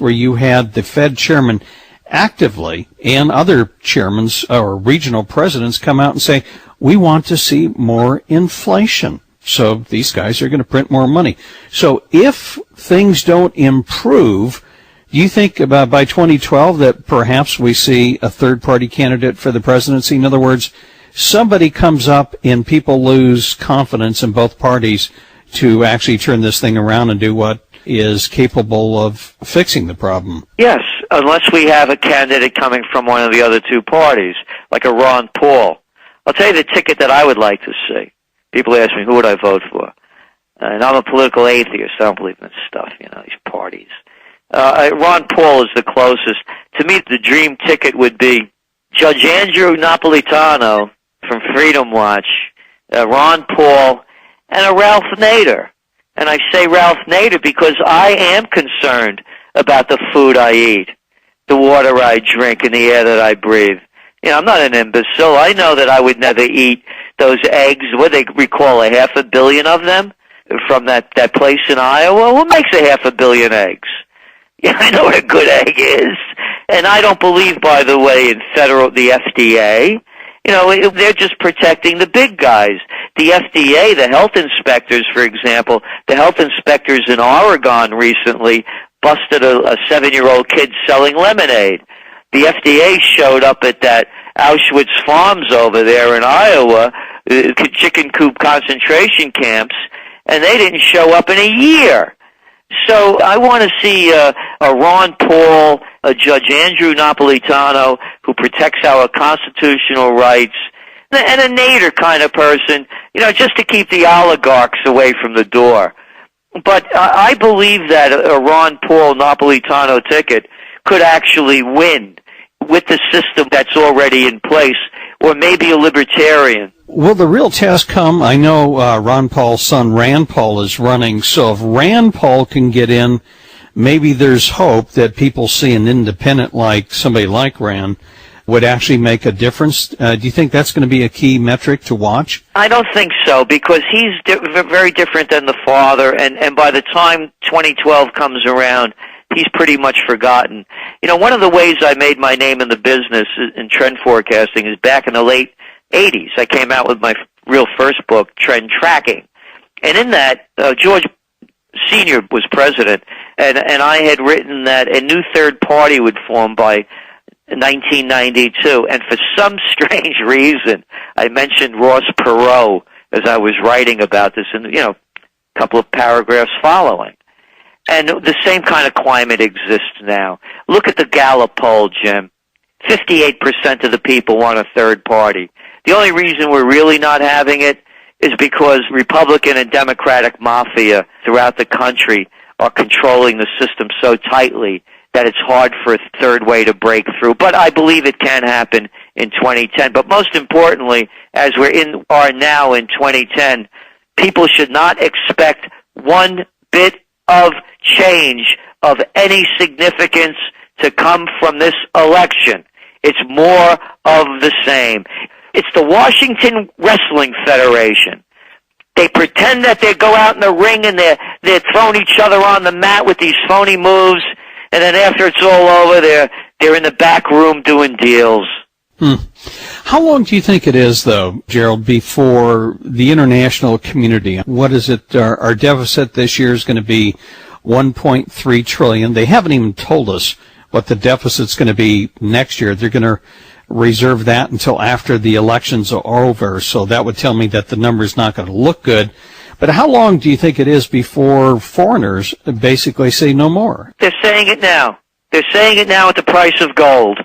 where you had the Fed chairman actively and other chairmen or regional presidents come out and say, we want to see more inflation. So these guys are going to print more money. So if things don't improve, do you think by 2012 that perhaps we see a third-party candidate for the presidency? In other words, somebody comes up and people lose confidence in both parties to actually turn this thing around and do what is capable of fixing the problem. Yes, unless we have a candidate coming from one of the other two parties, like a Ron Paul. I'll tell you the ticket that I would like to see. People ask me, who would I vote for? And I'm a political atheist. I don't believe in this stuff, these parties. Ron Paul is the closest. To me, the dream ticket would be Judge Andrew Napolitano from Freedom Watch, Ron Paul, and a Ralph Nader. And I say Ralph Nader because I am concerned about the food I eat, the water I drink, and the air that I breathe. I'm not an imbecile. I know that I would never eat those eggs. What they recall, 500 million of them from that place in Iowa. What makes 500 million eggs? Yeah, I know what a good egg is. And I don't believe, by the way, in the FDA. They're just protecting the big guys. The FDA, the health inspectors, for example, the health inspectors in Oregon recently busted a 7-year-old kid selling lemonade. The FDA showed up at that Auschwitz Farms over there in Iowa, chicken coop concentration camps, and they didn't show up in a year. So I want to see a Ron Paul, a Judge Andrew Napolitano who protects our constitutional rights, and a Nader kind of person, just to keep the oligarchs away from the door. But I believe that a Ron Paul Napolitano ticket could actually win with the system that's already in place, or maybe a libertarian. Will the real test come? I know Ron Paul's son Rand Paul is running, so if Rand Paul can get in, maybe there's hope that people see an independent like somebody like Rand would actually make a difference. Do you think that's going to be a key metric to watch? I don't think so, because he's very different than the father, and by the time 2012 comes around, he's pretty much forgotten. One of the ways I made my name in the business in trend forecasting is back in the late 80s. I came out with my real first book, Trend Tracking. And in that, George Sr. was president, and I had written that a new third party would form by 1992. And for some strange reason, I mentioned Ross Perot as I was writing about this in, a couple of paragraphs following. And the same kind of climate exists now. Look at the Gallup poll, Jim. 58% of the people want a third party. The only reason we're really not having it is because Republican and Democratic mafia throughout the country are controlling the system so tightly that it's hard for a third way to break through. But I believe it can happen in 2010. But most importantly, as are now in 2010, people should not expect one bit of change of any significance to come from this election. It's more of the same. It's the Washington Wrestling Federation. They pretend that they go out in the ring and they're throwing each other on the mat with these phony moves, and then after it's all over, they're in the back room doing deals. How long do you think it is, though, Gerald, before the international community, what is it, our deficit this year is going to be $1.3 trillion. They haven't even told us what the deficit's going to be next year. They're going to reserve that until after the elections are over, so that would tell me that the number's not going to look good. But how long do you think it is before foreigners basically say no more? They're saying it now. They're saying it now at the price of gold.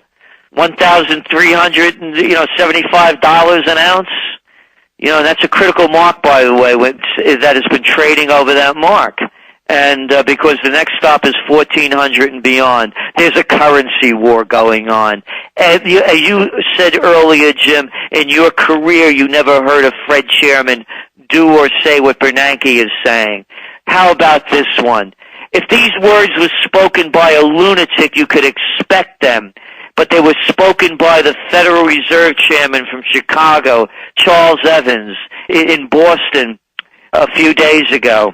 $1,375 an ounce. That's a critical mark, by the way, that has been trading over that mark. And because the next stop is 1,400 and beyond, there's a currency war going on. And you said earlier, Jim, in your career you never heard a Fed chairman do or say what Bernanke is saying. How about this one? If these words were spoken by a lunatic, you could expect them. But they were spoken by the Federal Reserve Chairman from Chicago, Charles Evans, in Boston a few days ago.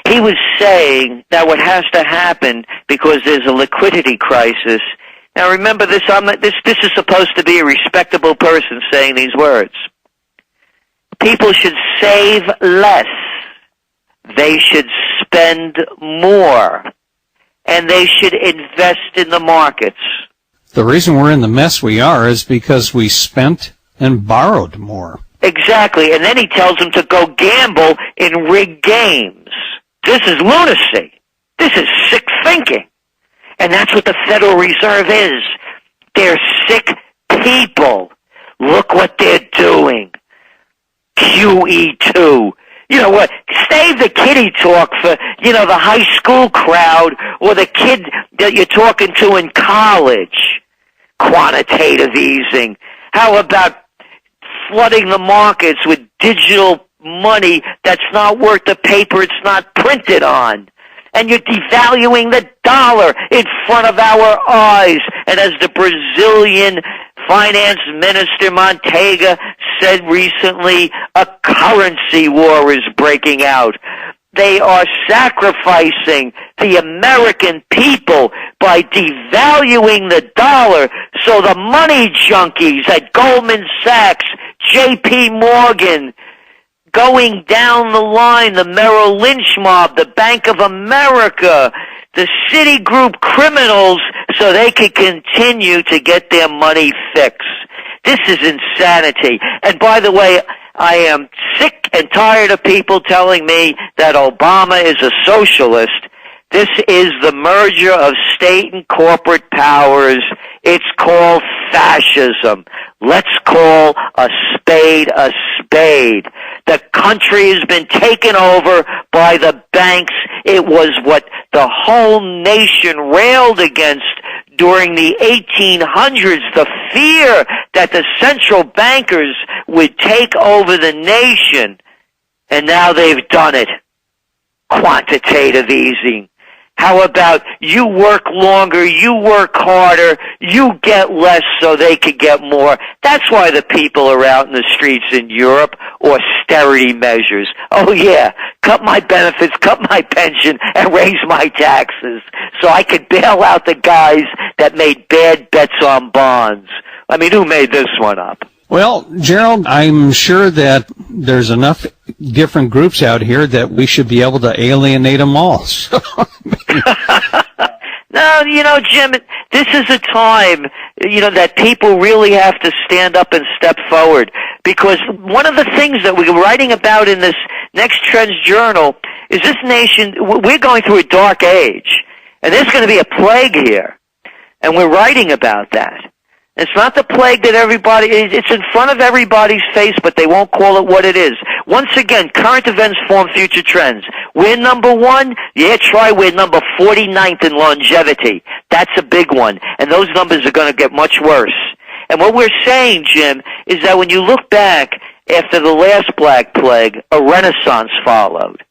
He was saying that what has to happen, because there's a liquidity crisis. Now remember this, this is supposed to be a respectable person saying these words. People should save less. They should spend more. And they should invest in the markets. The reason we're in the mess we are is because we spent and borrowed more. Exactly. And then he tells them to go gamble in rigged games. This is lunacy. This is sick thinking. And that's what the Federal Reserve is. They're sick people. Look what they're doing. QE2. You know what? Save the kiddie talk for, the high school crowd or the kid that you're talking to in college. Quantitative easing. How about flooding the markets with digital money that's not worth the paper it's not printed on? And you're devaluing the dollar in front of our eyes. And as the Brazilian finance minister Montega said recently, a currency war is breaking out. They are sacrificing the American people by devaluing the dollar so the money junkies at Goldman Sachs, J.P. Morgan, going down the line, the Merrill Lynch mob, the Bank of America, the Citigroup criminals, so they can continue to get their money fixed. This is insanity. And by the way, I am sick and tired of people telling me that Obama is a socialist. This is the merger of state and corporate powers. It's called fascism. Let's call a spade a spade. The country has been taken over by the banks. It was what the whole nation railed against during the 1800s, the fear that the central bankers would take over the nation. And now they've done it. Quantitative easing. How about you work longer, you work harder, you get less so they could get more? That's why the people are out in the streets in Europe. Austerity measures. Oh yeah, cut my benefits, cut my pension, and raise my taxes so I could bail out the guys that made bad bets on bonds. I mean, who made this one up? Well, Gerald, I'm sure that there's enough different groups out here that we should be able to alienate them all. No, Jim, this is a time, that people really have to stand up and step forward. Because one of the things that we're writing about in this next Trends Journal is this nation, we're going through a dark age. And there's going to be a plague here. And we're writing about that. It's not the plague that it's in front of everybody's face, but they won't call it what it is. Once again, current events form future trends. We're number one. Yeah, we're number 49th in longevity. That's a big one. And those numbers are going to get much worse. And what we're saying, Jim, is that when you look back after the last Black Plague, a renaissance followed.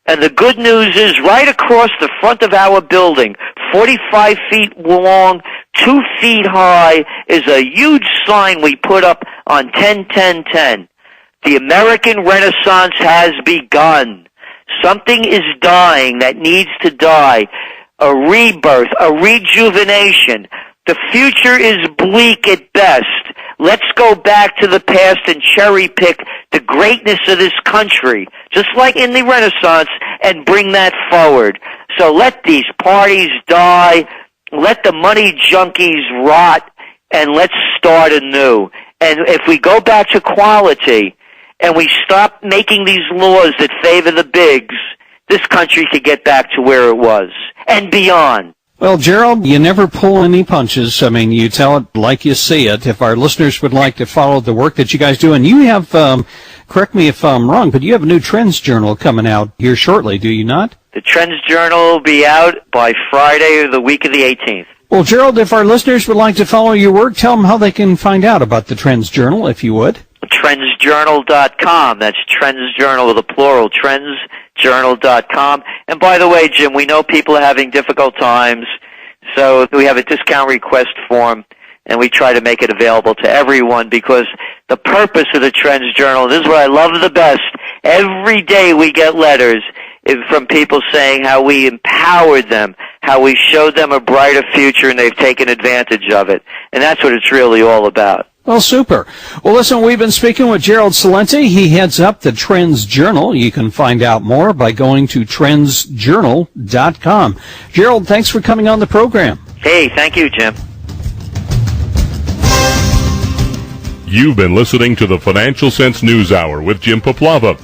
And the good news is right across the front of our building, 45 feet long, 2 feet high, is a huge sign we put up on 10-10-10. The American Renaissance has begun. Something is dying that needs to die. A rebirth, a rejuvenation. The future is bleak at best. Let's go back to the past and cherry pick the greatness of this country, just like in the Renaissance, and bring that forward. So let these parties die, let the money junkies rot, and let's start anew. And if we go back to quality, and we stop making these laws that favor the bigs, this country could get back to where it was, and beyond. Well, Gerald, you never pull any punches. I mean, you tell it like you see it. If our listeners would like to follow the work that you guys do, and you have, correct me if I'm wrong, but you have a new Trends Journal coming out here shortly, do you not? The Trends Journal will be out by Friday of the week of the 18th. Well, Gerald, if our listeners would like to follow your work, tell them how they can find out about the Trends Journal, if you would. Trendsjournal.com. That's Trends Journal with a plural. Trendsjournal.com. And by the way, Jim, we know people are having difficult times, so we have a discount request form, and we try to make it available to everyone because the purpose of the Trends Journal, this is what I love the best, every day we get letters, from people saying how we empowered them, how we showed them a brighter future, and they've taken advantage of it. And that's what it's really all about. Well, super. Well, listen, we've been speaking with Gerald Celente. He heads up the Trends Journal. You can find out more by going to trendsjournal.com. Gerald, thanks for coming on the program. Hey, thank you, Jim. You've been listening to the Financial Sense News Hour with Jim Poplava.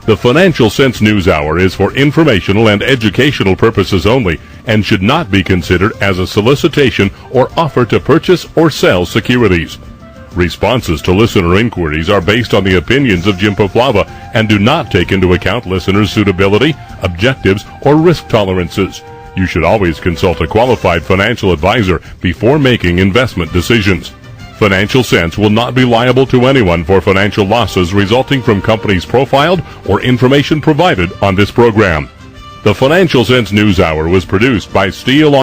The Financial Sense News Hour is for informational and educational purposes only and should not be considered as a solicitation or offer to purchase or sell securities. Responses to listener inquiries are based on the opinions of Jim Poplava and do not take into account listeners' suitability, objectives, or risk tolerances. You should always consult a qualified financial advisor before making investment decisions. Financial Sense will not be liable to anyone for financial losses resulting from companies profiled or information provided on this program. The Financial Sense News Hour was produced by Steel